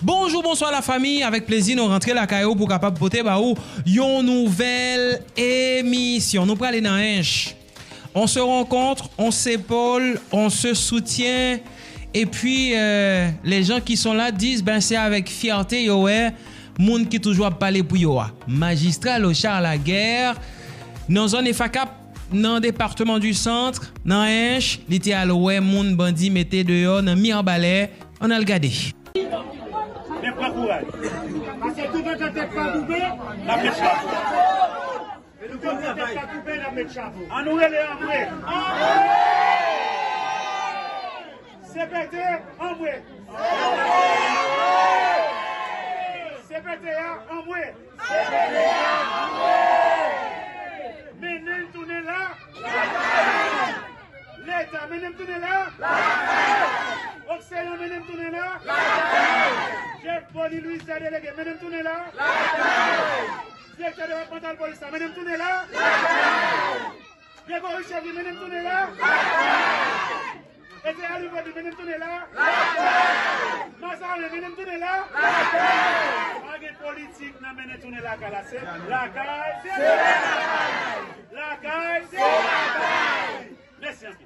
Bonjour, bonsoir la famille. Avec plaisir, nous rentrons la caillou pour capable porter une nouvelle émission. Nous parlons dans Inch. On se rencontre, on s'épaule, on se soutient. Et puis, les gens qui sont là disent, ben c'est avec fierté, yo ouais, monde qui toujours parler pour yo. Magistrat Lochar Laguerre, dans zone FACAP, dans le département du centre, dans Inch, littéral ouais, monde bandi mettez dehors, dans Mirbalais, on a le gardé. Mais pas courage. Parce que tout le monde n'est pas coupé, la mettre chapeau. Et tout le monde n'est pas coupé, la mettre chapeau. En nous, elle est en vrai. C'est pété, en vrai. C'est pété, en vrai. Mais nous tournons là. L'État, mais nous tournons là. Océan, mais nous tournons là. Chef Poli Louis, c'est délégué, mais nous tournons là. Directeur départemental police, mais nous tournons là. Grégory Chevry, mais nous tournons là. Et c'est à l'ouverture, mais nous tournons là. Massale, mais nous tournons là. Pas de politique, mais nous tournons là. La caille, c'est la caille, c'est la caille. Merci un peu.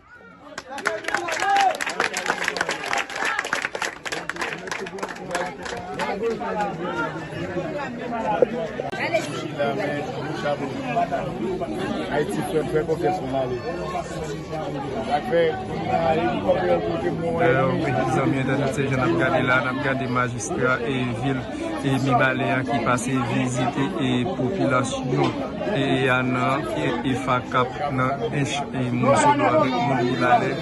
Haïti fait très professionnel. Oui, les amis internautes, je n'ai regardé là, on a regardé magistrat et ville et Mibaléa qui passent visiter et population et Anna et FACAP dans et Monsodo avec mon Mibalé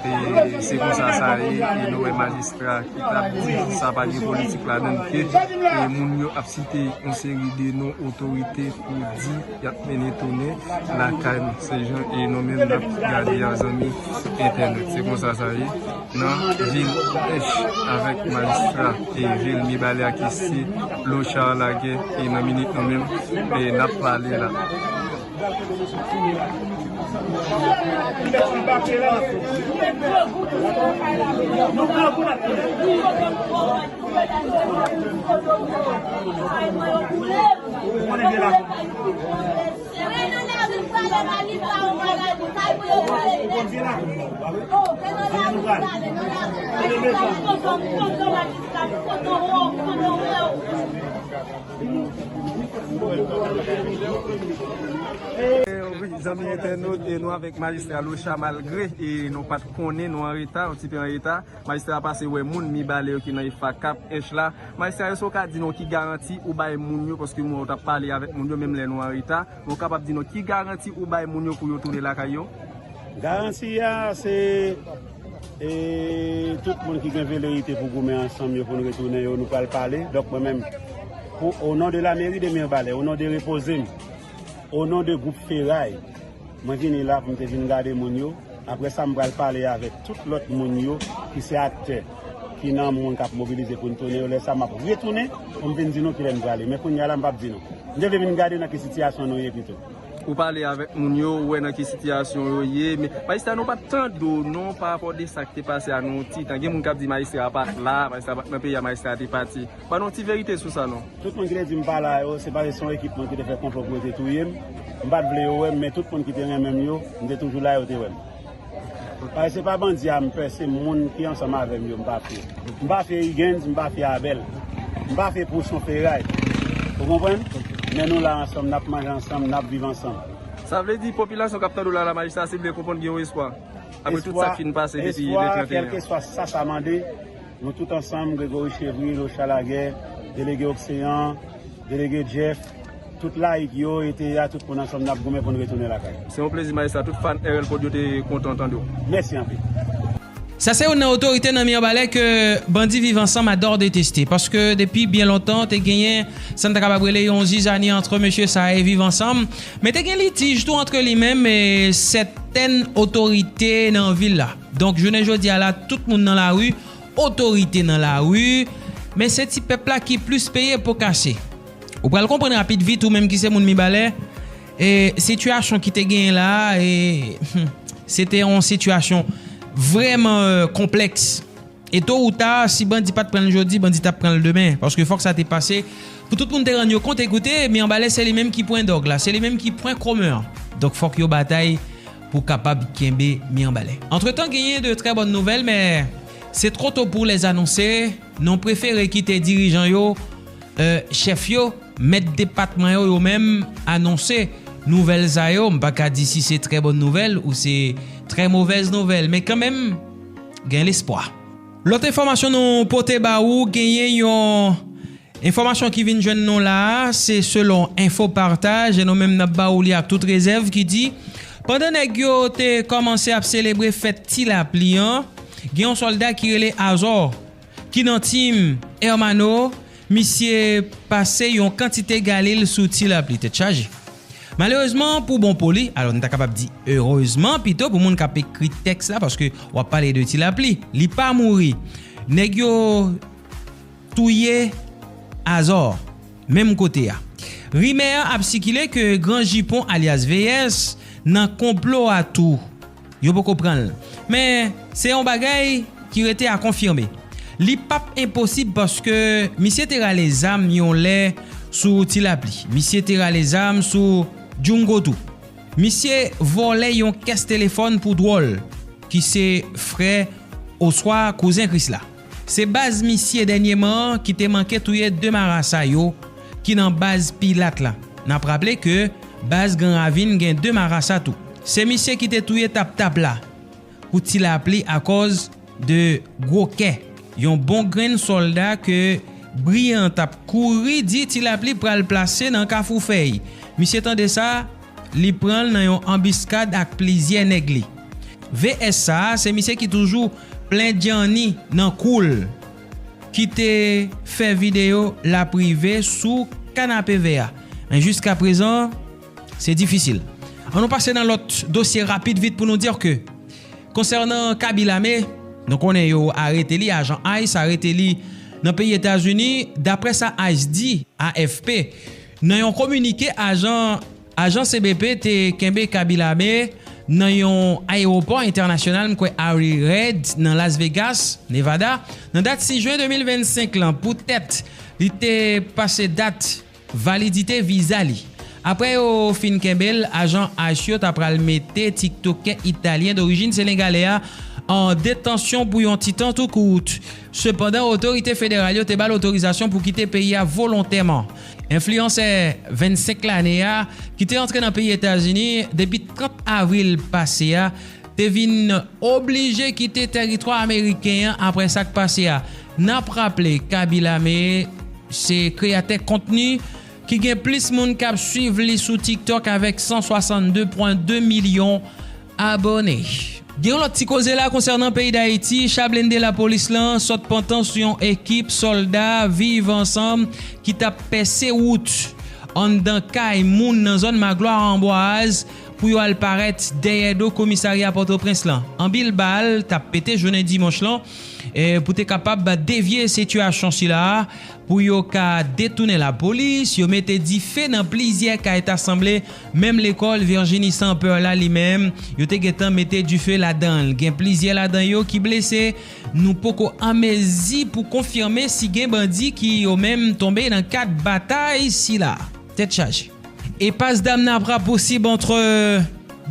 et c'est comme ça et nous magistrats qui t'a dit ça pas de politique là dedans que et mon yo a cité une série de nos autorités pour dire y a mené tourner la canne ces gens et nous même regarder les amis internet c'est comme ça dans ville avec magistrat et ville Mibalé qui c'est Lochar Laguerre et dans minute nous même et n'a parlé là. Oui, les amis internautes et nous avec magistrat Lochar malgré et nous pas connaît nous en retard un petit peu en retard magistrat passé ouais moun Mibalé qui dans FACAP Inch là magistrat yo ka di nous qui garantie ou bail moun yo parce que nous t'a parlé avec moun yo même les nous en retard nous capable di nous qui garantie ou bail moun yo pour yo tourner la caillou garantie c'est et tout le monde qui a velléité pour gommer ensemble pour nous retourner nous pas parler donc moi même au nom de la mairie de Mirbalais au nom de Reposem au nom de groupe Ferraille, je viens là pour me regarder mon yo. Après ça, je vais parler avec tout l'autre monde qui s'est acteur, qui n'a pas mobilisé pour nous tourner. Là, ça m'a retourné pour me dire qu'il aime aller. Mais pour nous, je ne vais pas dire. Je vais regarder dans quelle situation nous sommes plutôt. Vous parlez avec mon yo, ouais, dans quelle situation nous sommes. Mais magistrat, nous pas tant d'eau, non, par rapport à ce qui est passé à nous. Il y a des gens qui disent magistrat pas là, magistrat pas dans le pays, magistrat est parti. Pas non, petite vérité sur ça, non? Tout le monde qui dit que je parle là, c'est pas son équipement qui fait complot pour tout. Je ne vais pas dire, mais tout le monde qui est même yo, je toujours là. Parce que ce n'est pas bandit à me faire, c'est le monde qui est ensemble avec moi. Je ne vais pas faire. Je ne vais pas faire Higgins, je ne vais pas faire Abel. Je ne vais pas faire pour son Ferraille. Vous comprenez? Mais nous là ensemble, nous mangeons ensemble, nous vivons ensemble. Ça veut dire que la population capitale de la magistrat, c'est de comprendre qu'il y a un espoir. Après tout ça qui nous passe depuis le 31. Quel que soit ça, ça m'a dit, nous tous ensemble, Grégory Chevry, Lochar Laguerre, délégué Océan, délégué Jeff, toute la qui a été là, tout le monde ensemble, nous pour nous retourner la caille. C'est un plaisir, magistrat. Tout fan RL pour être content de vous. Merci un peu. Ça c'est une autorité dans Mirbalais que bandits vivent ensemble adore détester parce que depuis bien longtemps t'es gagné ça ne t'a capable brûler 11 années entre monsieur ça et vivre ensemble mais t'es gagné litige tout entre lui-même et certaines autorités dans la ville là. Donc je ne dis à là tout le monde dans la rue, autorité dans la rue mais c'est petit peuple là qui plus payé pour casser. Vous pouvez le comprendre rapide vite ou même qui c'est mon Mirbalais et situation qui t'es gagné là et c'était une situation vraiment complexe Et tôt ou tard, si bandi pas te prendre aujourd'hui, bandi t'a prendre le demain. Parce que faut que ça t'est passé. Pour tout le monde te rendre compte, écoutez, mais en balai, c'est les mêmes qui point dog là. C'est les mêmes qui point chromeur. Donc faut que yo bataille pour capable kembe mi en balai. Entre-temps, gagné de très bonnes nouvelles, mais c'est trop tôt pour les annoncer. Non préféré quitter dirigeant yo, chef yo, mettre département yo même annoncer nouvelles a yo. M'pas ka di si c'est très bonne nouvelle ou c'est très mauvaise nouvelle, mais quand même gagne l'espoir. L'autre information nous porter ba ou gagné yon information qui vient joindre nous là, c'est selon Info Partage et nous même n'a ba ou li ak toute réserve qui dit pendant nèg yo te commencé à célébrer fête Tilapli, gen yon soldat qui relé Azor qui nan team Hermano, monsieur passé yon quantité galil sous Tilapli te chargé. Malheureusement pour bon poli, alors on est capable de dire heureusement plutôt pour moun k'ap écrit texte là parce que on va parler de Tilapli, li pas mouri. Nèg yo touye Azor même côté a. Rumeur a circulé que Grand Jipon alias VS nan complot à tout. Yo pas comprendre. Mais c'est un bagay qui était à confirmer. Li pas impossible parce que monsieur tera les âmes yon lè sous Tilapli. Monsieur tera les âmes sous Djungotu. Monsieur volé yon caisse téléphone pour drôle qui c'est frère au soir cousin Chris là. C'est base monsieur dernièrement qui te manqué touyer deux marasa yo qui dans base Pilate là. N'a rappelé que base Grand Ravine gen deux marasa tout. C'est monsieur qui te touyer tap là pour Tilapli à cause de gros quai. Yon bon grain soldat que brillant tap couri dit Tilapli pral placer dans Kafoufey. Monsieur tande ça, li pran nan yon embuscade ak plusieurs nèg li. VSA, c'est monsieur qui toujours plein Gianni nan cool qui te fait vidéo la privée sous canapé VA. Jusqu'à présent, c'est difficile. On nous passe dans l'autre dossier rapide vite pour nous dire que concernant Kabilame, donc on est arrêté li agent ICE arrêté li dans pays États-Unis, d'après ça ICE dit AFP nan yon communiqué agent CBP te kembe Kabilame nan yon aéroport international mkwe Harry Reid dans Las Vegas, Nevada, nan date 6 juin 2025 lan pour tête li te passé date validité visa li. Après au fin kembel, agent Ashio t'a pral mette TikToker italien d'origine sénégalais en détention pour yon titan tout coûte. Cependant, autorité fédérale yo te ba l'autorisation pour quitter pays volontairement. Influenceur 25 l'année qui était entré dans le pays États-Unis depuis 30 avril passé te vin obligé quitter territoire américain après ça qui passé n'a rappelé Kabilame c'est créateur contenu qui gagne plus moun k'ap suivre li sous TikTok avec 162.2 millions abonnés. Gen l'autre petit cause là concernant pays d'Haïti, chablende la police là saute pantan sur une équipe soldats vivent ensemble qui t'a percé route en dans kay moun dans zone Magloire Amboise pour yo al paraître derrière do commissariat Port-au-Prince là. En bilbal t'a pété journée dimanche là et pour être capable de dévier situation si là pour yo ka détourner la police, yo mette di fait dans plusieurs ka est assemblé, même l'école Virginie sans peur là lui-même, yo te getan mette du feu là-dedans. Gen plusieurs là-dedans yo qui blessé, nous poko amezi pour confirmer si gen bandi qui yo même tombé dans 4 batailles si là. Tête chargée. Et passe d'amnabra possible entre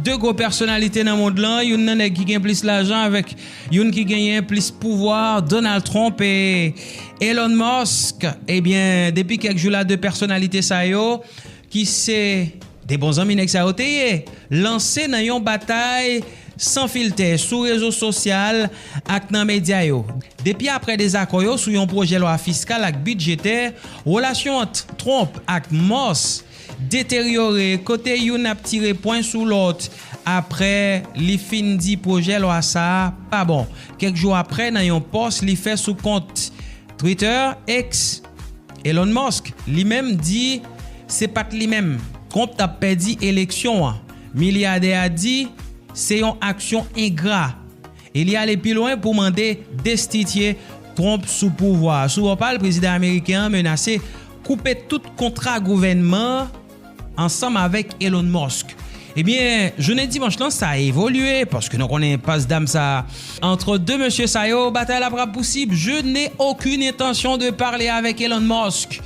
deux gros personnalités dans le monde là, yon nan qui gagne plus l'argent avec yon qui gagne plus pouvoir, Donald Trump et Elon Musk. Eh bien, depuis quelques jours là, deux personnalités ça yo qui c'est des bons amis nek sa oteye, lancé dans une bataille sans filtre sur réseaux sociaux ak nan média yo. Depuis après des accords yo sur un projet loi fiscal ak budgétaire, relation entre Trump ak Musk détérioré côté yon a tiré point sous l'autre après li fin di projet loi ça pas bon. Quelques jours après dans yon post li fait sous compte Twitter X, Elon Musk lui-même dit c'est pas lui-même Trump a perdu élection. Milliardaire a dit c'est une action ingrat. Il y allé plus loin pour demander destituer Trump sous pouvoir. Souvent pas le président américain menacé couper tout contrat gouvernement ensemble avec Elon Musk. Eh bien, journée dimanche là, ça a évolué parce que nous connaissons pas ce dame ça. Entre deux monsieur Sayo, bataille la bras possible. Je n'ai aucune intention de parler avec Elon Musk.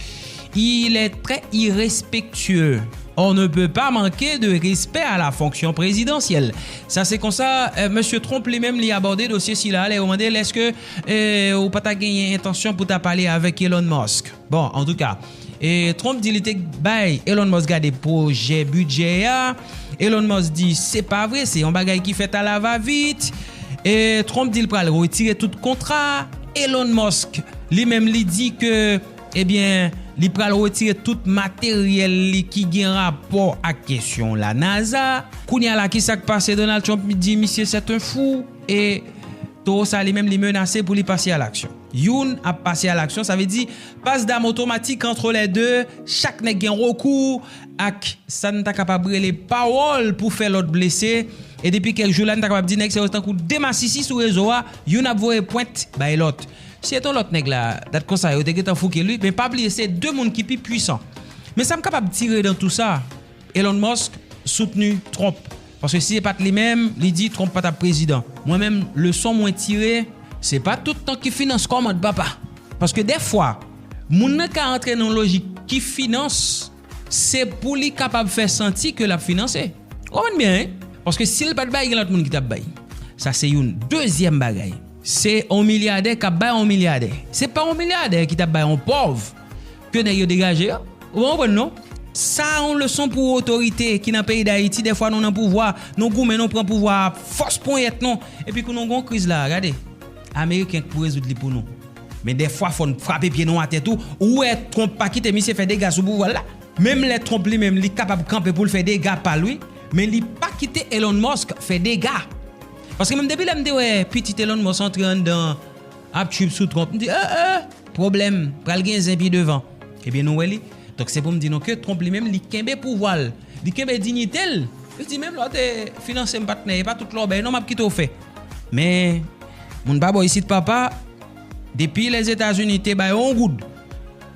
Il est très irrespectueux. On ne peut pas manquer de respect à la fonction présidentielle. Ça, c'est comme ça, monsieur Trump lui-même l'a abordé dossier s'il a demandé est-ce que ou pas ta gagné intention pour ta parler avec Elon Musk. Bon, en tout cas, et Trump dit il était bail Elon Musk a des projets budget. Elon Musk dit c'est pas vrai, c'est un bagage qui fait à la va-vite. Et Trump dit il va retirer tout contrat. Elon Musk lui-même lui dit que eh bien il va retirer tout matériel qui a rapport à question la NASA. Kounya la qui s'est passé Donald Trump dit monsieur c'est un fou et tout ça lui-même lui menacé pour lui passer à l'action. Youn a passé à l'action, ça veut dire passe d'armes automatique entre les deux, chaque nèg gen recours ak ça n'ta capable les paroles pour faire l'autre blessé et depuis quelques jours là n'ta capable dire nèg c'est autant coup démassissi sur réseau youn a voye pointe bay l'autre. Si ton l'autre nèg là dat comme ça yo te getan fouke lui mais pas oublier c'est deux monde qui plus puissant. Mais ça me capable tirer dans tout ça. Elon Musk soutenu Trump parce que si c'est pas lui-même, il dit Trump pas ta président. Moi-même le son moins tiré c'est pas tout le temps qui finance comme papa. Parce que des fois, moun nan ka entrer dans logique qui finance, c'est pour lui capable faire sentir que l'a financé. Comprenez bien, hein? Parce que s'il pas de bail, il y a l'autre monde qui t'a bail. Ça c'est une deuxième bagaille. C'est un milliardaire qui a bail un milliardaire. C'est pas un milliardaire qui t'a bail un pauvre que n'a yo dégagé. Vous comprenez non? Ça on leçon pour autorité qui dans pays d'Haïti des fois nous dans pouvoir, nous goumé nous prend pouvoir force point non et puis qu'on nous gon crise là, regardez. Américain pour résoudre pour nous. Mais des fois faut frapper pied non à tête tout ou est Trump pas quitter monsieur fait des gars sous pouvoir là. Même les Trump lui même li capable camper pour le faire des gars pas lui, mais li pas quitter Elon Musk fait des gars. Parce que même depuis là me dit ouais petit Elon Musk entre dans tube sous Trump me dit problème pral gen un pied devant. Eh bien nous li donc c'est pour me dire non que Trump lui même li kembe pouvoir, li kembe dignité. Il dit même l'autre financer me partenaire pas tout l'or ben non m'a quitter au fait. Mais mon babo ici de papa depuis les États-Unis te bay on good.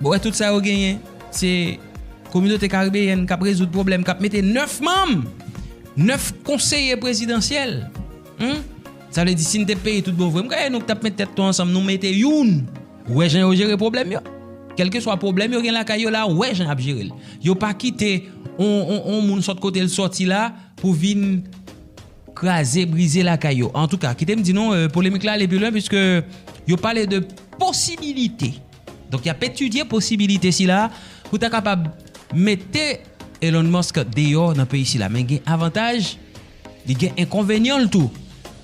Bon tout ça au gagné, c'est communauté caribéenne qui a résoudre problème qui a mettre 9 membres, 9 conseillers présidentiels. Ça veut dire si nous te paye tout bon vrai, nous t'a mettre tête ensemble, nous mettre une. Ouais, j'ai gérer problème yo. Quel que soit problème, yo gen la caillou là, ouais, j'ai gérer. Yo pas quitter on moun sort côté le sorti là pour venir craser, briser la caillou. En tout cas, qui me dit non, polémique là, elle est plus loin, puisque il parle de possibilités. Donc, il y a étudié possibilité si là, pour être capable de mettre Elon Musk dehors dans le pays ici là. Mais il y a avantage, il y a inconvénient le tout.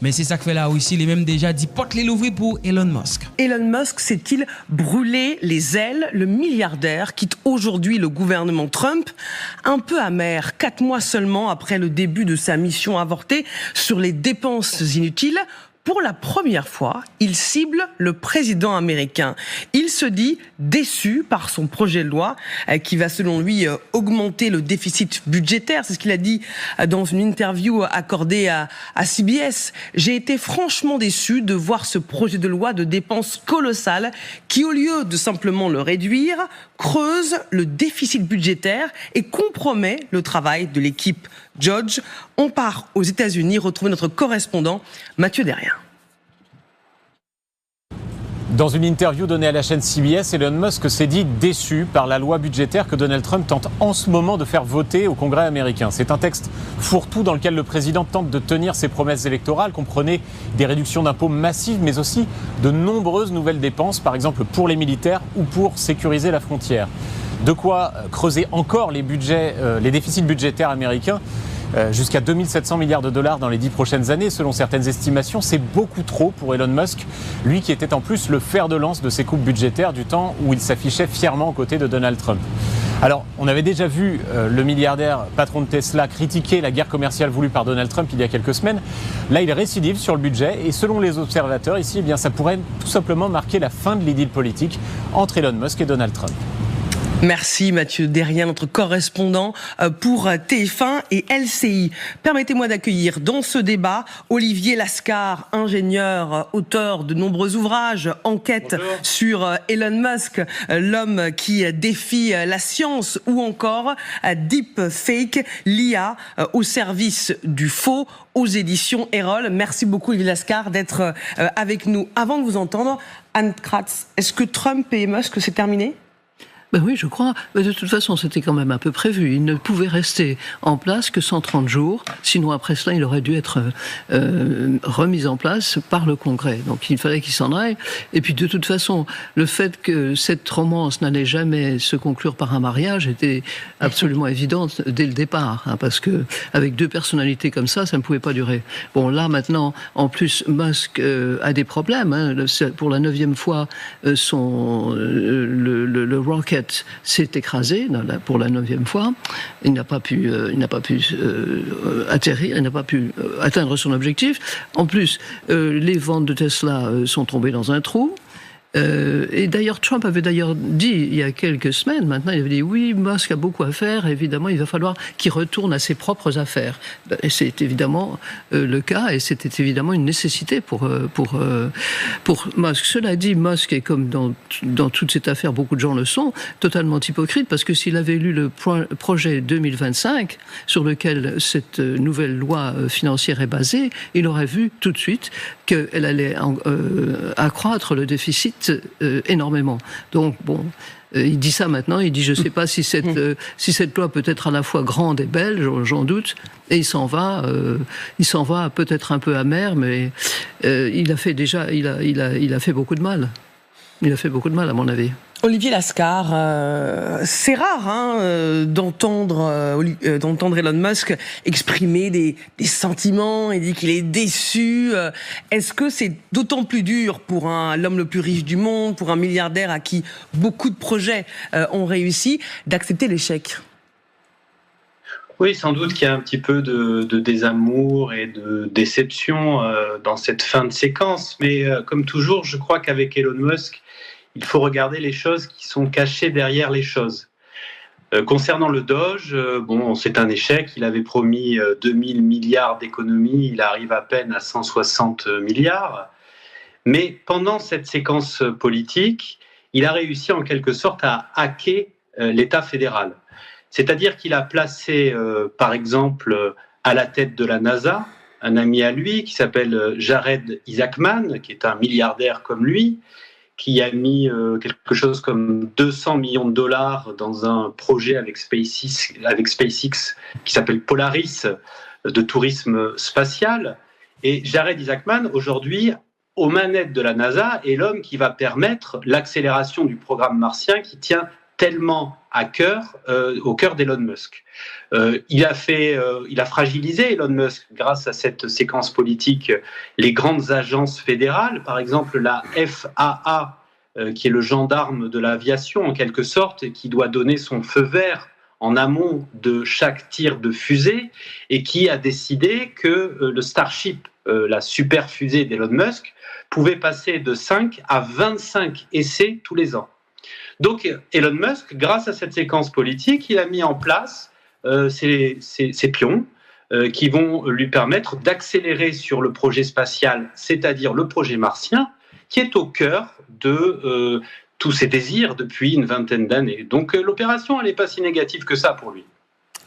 Mais c'est ça que fait là aussi, il est même déjà dit porte les l'ouvrir pour Elon Musk. Elon Musk s'est-il brûlé les ailes? Le milliardaire quitte aujourd'hui le gouvernement Trump, un peu amer, 4 mois seulement après le début de sa mission avortée sur les dépenses inutiles. Pour la première fois, il cible le président américain. Il se dit déçu par son projet de loi qui va selon lui augmenter le déficit budgétaire. C'est ce qu'il a dit dans une interview accordée à CBS. J'ai été franchement déçu de voir ce projet de loi de dépenses colossales qui, au lieu de simplement le réduire, creuse le déficit budgétaire et compromet le travail de l'équipe Judge. On part aux États-Unis retrouver notre correspondant Mathieu Derrien. Dans une interview donnée à la chaîne CBS, Elon Musk s'est dit déçu par la loi budgétaire que Donald Trump tente en ce moment de faire voter au Congrès américain. C'est un texte fourre-tout dans lequel le président tente de tenir ses promesses électorales, comprenez des réductions d'impôts massives, mais aussi de nombreuses nouvelles dépenses, par exemple pour les militaires ou pour sécuriser la frontière. De quoi creuser encore les déficits budgétaires américains jusqu'à 2700 milliards de dollars dans les 10 prochaines années, selon certaines estimations. C'est beaucoup trop pour Elon Musk, lui qui était en plus le fer de lance de ces coupes budgétaires du temps où il s'affichait fièrement aux côtés de Donald Trump. Alors, on avait déjà vu le milliardaire patron de Tesla critiquer la guerre commerciale voulue par Donald Trump il y a quelques semaines. Là, il récidive sur le budget et selon les observateurs ici, ça pourrait tout simplement marquer la fin de l'idylle politique entre Elon Musk et Donald Trump. Merci Mathieu Derrien, notre correspondant pour TF1 et LCI. Permettez-moi d'accueillir dans ce débat Olivier Lascar, ingénieur, auteur de nombreux ouvrages, enquête sur Elon Musk, l'homme qui défie la science, ou encore Deepfake, l'IA au service du faux, aux éditions Erol. Merci beaucoup Olivier Lascar d'être avec nous. Avant de vous entendre, Anne Kratz, est-ce que Trump et Musk c'est terminé ? Ben oui, je crois. Mais de toute façon, c'était quand même un peu prévu. Il ne pouvait rester en place que 130 jours. Sinon, après cela, il aurait dû être remis en place par le Congrès. Donc, il fallait qu'il s'en aille. Et puis, de toute façon, le fait que cette romance n'allait jamais se conclure par un mariage était absolument évident dès le départ. Hein, parce que avec deux personnalités comme ça ne pouvait pas durer. Bon, là, maintenant, en plus, Musk a des problèmes. Hein. Pour la 9e fois, le Rocket s'est écrasé pour la 9e fois. Il n'a pas pu atterrir, il n'a pas pu atteindre son objectif. En plus, les ventes de Tesla sont tombées dans un trou. Et d'ailleurs, Trump avait dit il y a quelques semaines, maintenant, il avait dit oui, Musk a beaucoup à faire, évidemment, il va falloir qu'il retourne à ses propres affaires. Et c'est évidemment le cas, et c'était évidemment une nécessité pour Musk. Cela dit, Musk est, comme dans toute cette affaire, beaucoup de gens le sont, totalement hypocrite, parce que s'il avait lu le projet 2025, sur lequel cette nouvelle loi financière est basée, il aurait vu tout de suite qu'elle allait accroître le déficit énormément. Donc, bon, il dit ça maintenant, il dit je ne sais pas si cette loi peut être à la fois grande et belle, j'en doute, et il s'en va peut-être un peu amer, mais il a fait beaucoup de mal. Il a fait beaucoup de mal, à mon avis. Olivier Lascar, c'est rare d'entendre Elon Musk exprimer des sentiments. Il dit qu'il est déçu. Est-ce que c'est d'autant plus dur pour l'homme le plus riche du monde, pour un milliardaire à qui beaucoup de projets ont réussi, d'accepter l'échec ? Oui, sans doute qu'il y a un petit peu de désamour et de déception dans cette fin de séquence. Mais comme toujours, je crois qu'avec Elon Musk, il faut regarder les choses qui sont cachées derrière les choses. Concernant le Doge, c'est un échec. Il avait promis 2000 milliards d'économies. Il arrive à peine à 160 milliards. Mais pendant cette séquence politique, il a réussi en quelque sorte à hacker l'État fédéral. C'est-à-dire qu'il a placé, par exemple, à la tête de la NASA, un ami à lui qui s'appelle Jared Isaacman, qui est un milliardaire comme lui, qui a mis quelque chose comme 200 millions de dollars dans un projet avec SpaceX qui s'appelle Polaris, de tourisme spatial. Et Jared Isaacman, aujourd'hui, aux manettes de la NASA, est l'homme qui va permettre l'accélération du programme martien qui tient tellement au cœur d'Elon Musk. Il a fragilisé Elon Musk grâce à cette séquence politique, les grandes agences fédérales, par exemple la FAA, qui est le gendarme de l'aviation en quelque sorte, et qui doit donner son feu vert en amont de chaque tir de fusée, et qui a décidé que le Starship, la super fusée d'Elon Musk, pouvait passer de 5 à 25 essais tous les ans. Donc Elon Musk, grâce à cette séquence politique, il a mis en place ces pions qui vont lui permettre d'accélérer sur le projet spatial, c'est-à-dire le projet martien, qui est au cœur de tous ses désirs depuis une vingtaine d'années. Donc l'opération, elle n'est pas si négative que ça pour lui.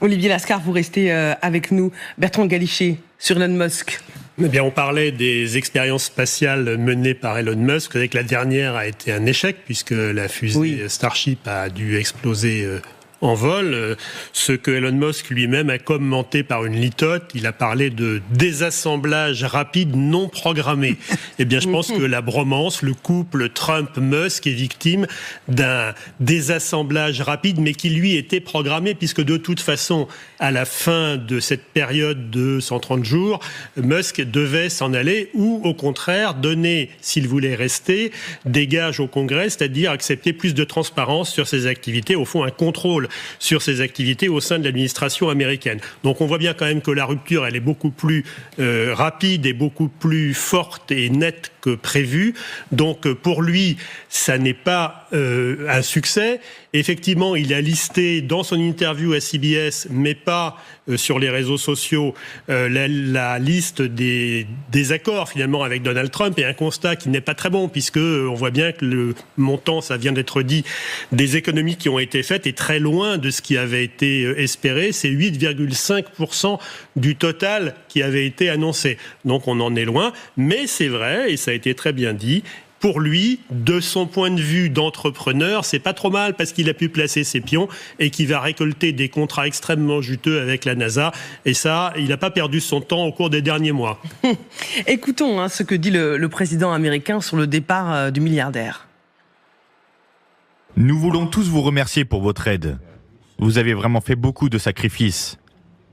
Olivier Lascar, vous restez avec nous. Bertrand Galichet, sur Elon Musk. Eh bien, on parlait des expériences spatiales menées par Elon Musk. Vous savez que la dernière a été un échec puisque la fusée Starship a dû exploser en vol. Ce que Elon Musk lui-même a commenté par une litote, il a parlé de désassemblage rapide non programmé. Eh bien, je pense que la bromance, le couple Trump-Musk est victime d'un désassemblage rapide, mais qui lui était programmé, puisque de toute façon, à la fin de cette période de 130 jours, Musk devait s'en aller ou, au contraire, donner, s'il voulait rester, des gages au Congrès, c'est-à-dire accepter plus de transparence sur ses activités, au fond, un contrôle sur ses activités au sein de l'administration américaine. Donc on voit bien quand même que la rupture, elle est beaucoup plus rapide et beaucoup plus forte et nette que prévu. Donc pour lui, ça n'est pas un succès. Effectivement, il a listé dans son interview à CBS, mais pas sur les réseaux sociaux, la liste des accords finalement avec Donald Trump, et un constat qui n'est pas très bon, puisque on voit bien que le montant, ça vient d'être dit, des économies qui ont été faites est très loin de ce qui avait été espéré. C'est 8,5% du total qui avait été annoncé. Donc on en est loin, mais c'est vrai, et ça a été très bien dit, pour lui, de son point de vue d'entrepreneur, c'est pas trop mal parce qu'il a pu placer ses pions et qu'il va récolter des contrats extrêmement juteux avec la NASA. Et ça, il n'a pas perdu son temps au cours des derniers mois. Écoutons ce que dit le président américain sur le départ du milliardaire. Nous voulons tous vous remercier pour votre aide. Vous avez vraiment fait beaucoup de sacrifices.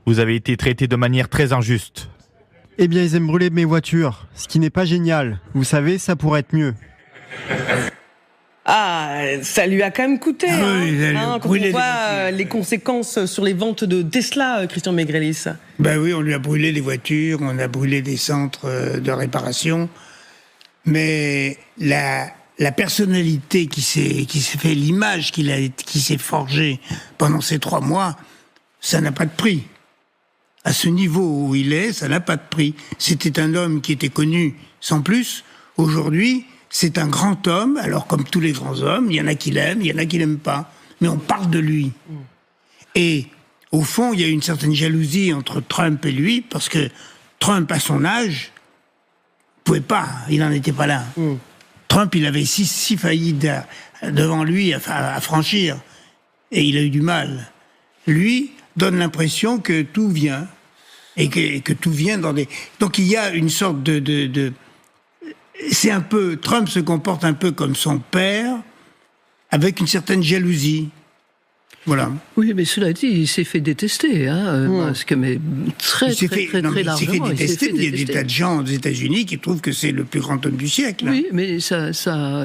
Vous avez été traité de manière très injuste. Eh bien, ils aiment brûler mes voitures, ce qui n'est pas génial. Vous savez, ça pourrait être mieux. Ah, ça lui a quand même coûté. Quand on voit les conséquences sur les ventes de Tesla, Christian Maigrelis. Ben oui, on lui a brûlé les voitures, on a brûlé des centres de réparation. Mais la personnalité qui s'est fait, l'image qui s'est forgée pendant ces 3 mois, ça n'a pas de prix. À ce niveau où il est, ça n'a pas de prix. C'était un homme qui était connu sans plus. Aujourd'hui, c'est un grand homme. Alors, comme tous les grands hommes, il y en a qui l'aiment, il y en a qui l'aiment pas. Mais on parle de lui. Et au fond, il y a une certaine jalousie entre Trump et lui, parce que Trump, à son âge, pouvait pas. Il n'en était pas là. Trump, il avait 6 faillites devant lui à franchir. Et il a eu du mal. Lui donne l'impression que tout vient. Et que tout vient dans des... Donc il y a une sorte de... C'est un peu... Trump se comporte un peu comme son père, avec une certaine jalousie. Voilà. Oui, mais cela dit, il s'est fait détester, Musk, mais très largement. Il s'est fait détester, il y a des tas de gens aux États-Unis qui trouvent que c'est le plus grand homme du siècle. Oui, mais ça...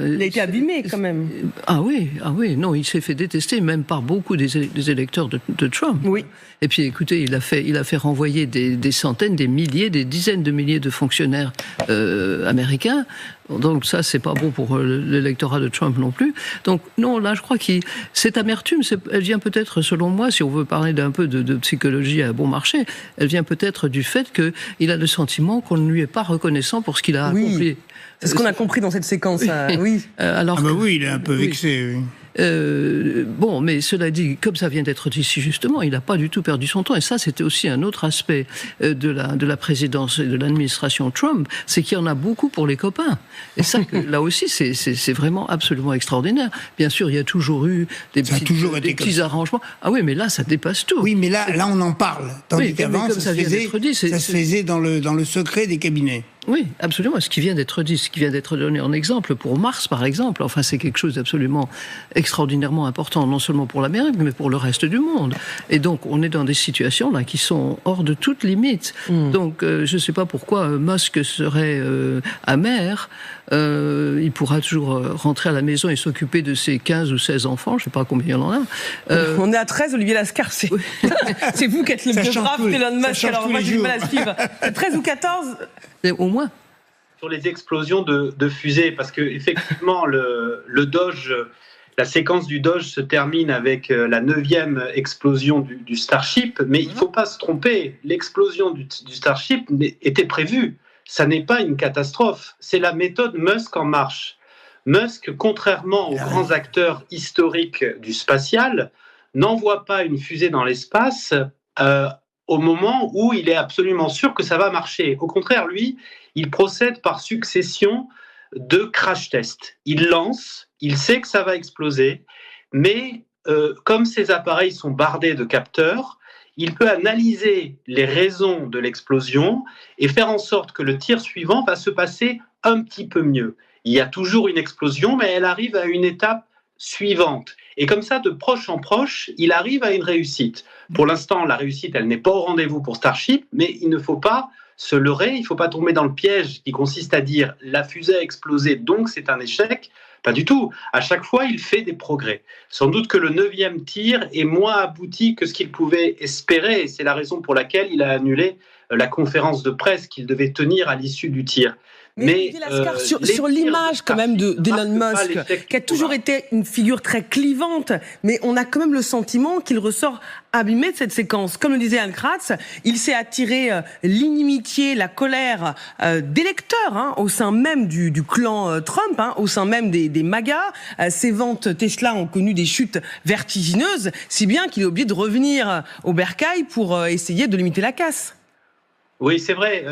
Il a été abîmé, quand même. Ah oui, non, il s'est fait détester, même par beaucoup des électeurs de Trump. Oui. Et puis, écoutez, il a fait renvoyer des centaines, des milliers, des dizaines de milliers de fonctionnaires américains. Donc ça, c'est pas bon pour l'électorat de Trump non plus. Donc non, là, je crois que cette amertume, elle vient peut-être, selon moi, si on veut parler d'un peu de psychologie à bon marché, elle vient peut-être du fait qu'il a le sentiment qu'on ne lui est pas reconnaissant pour ce qu'il a accompli. C'est ce qu'on a compris dans cette séquence. Oui. Oui, il est un peu vexé. Oui. Bon, mais cela dit, comme ça vient d'être dit si justement, il n'a pas du tout perdu son temps. Et ça, c'était aussi un autre aspect de la présidence et de l'administration Trump, c'est qu'il y en a beaucoup pour les copains. Et ça, là aussi, c'est vraiment absolument extraordinaire. Bien sûr, il y a toujours eu des petits arrangements. Ah oui, mais là, ça dépasse tout. Oui, mais là on en parle. Tandis qu'avant, ça se faisait dans le secret des cabinets. Oui, absolument. Ce qui vient d'être dit, ce qui vient d'être donné en exemple pour Mars, par exemple, enfin, c'est quelque chose d'absolument extraordinairement important, non seulement pour l'Amérique, mais pour le reste du monde. Et donc, on est dans des situations là qui sont hors de toute limite. Donc, je ne sais pas pourquoi Musk serait amer. Il pourra toujours rentrer à la maison et s'occuper de ses 15 ou 16 enfants, je ne sais pas combien il y en a. On est à 13, Olivier Lascar, c'est vous qui êtes le biographe d'Elon Musk, alors moi j'ai du mal à suivre. 13 ou 14 au moins. Sur les explosions de fusées, parce que effectivement le Doge, la séquence du Doge se termine avec la 9e explosion du Starship, mais il ne faut pas se tromper, l'explosion du Starship était prévue. Ça n'est pas une catastrophe, c'est la méthode Musk en marche. Musk, contrairement aux grands acteurs historiques du spatial, n'envoie pas une fusée dans l'espace au moment où il est absolument sûr que ça va marcher. Au contraire, lui, il procède par succession de crash tests. Il lance, il sait que ça va exploser, mais comme ces appareils sont bardés de capteurs, il peut analyser les raisons de l'explosion et faire en sorte que le tir suivant va se passer un petit peu mieux. Il y a toujours une explosion, mais elle arrive à une étape suivante. Et comme ça, de proche en proche, il arrive à une réussite. Pour l'instant, la réussite, elle n'est pas au rendez-vous pour Starship, mais il ne faut pas se leurrer, il ne faut pas tomber dans le piège qui consiste à dire « la fusée a explosé, donc c'est un échec ». Pas du tout. À chaque fois, il fait des progrès. Sans doute que le 9e tir est moins abouti que ce qu'il pouvait espérer, et c'est la raison pour laquelle il a annulé la conférence de presse qu'il devait tenir à l'issue du tir. Mais Lascar, sur l'image quand même d'Elon Musk, qui a toujours été une figure très clivante, mais on a quand même le sentiment qu'il ressort abîmé de cette séquence. Comme le disait Anne Kratz, il s'est attiré l'inimitié, la colère des lecteurs au sein même du clan Trump, au sein même des MAGA. Ses ventes Tesla ont connu des chutes vertigineuses, si bien qu'il est obligé de revenir au bercail pour essayer de limiter la casse. Oui, c'est vrai.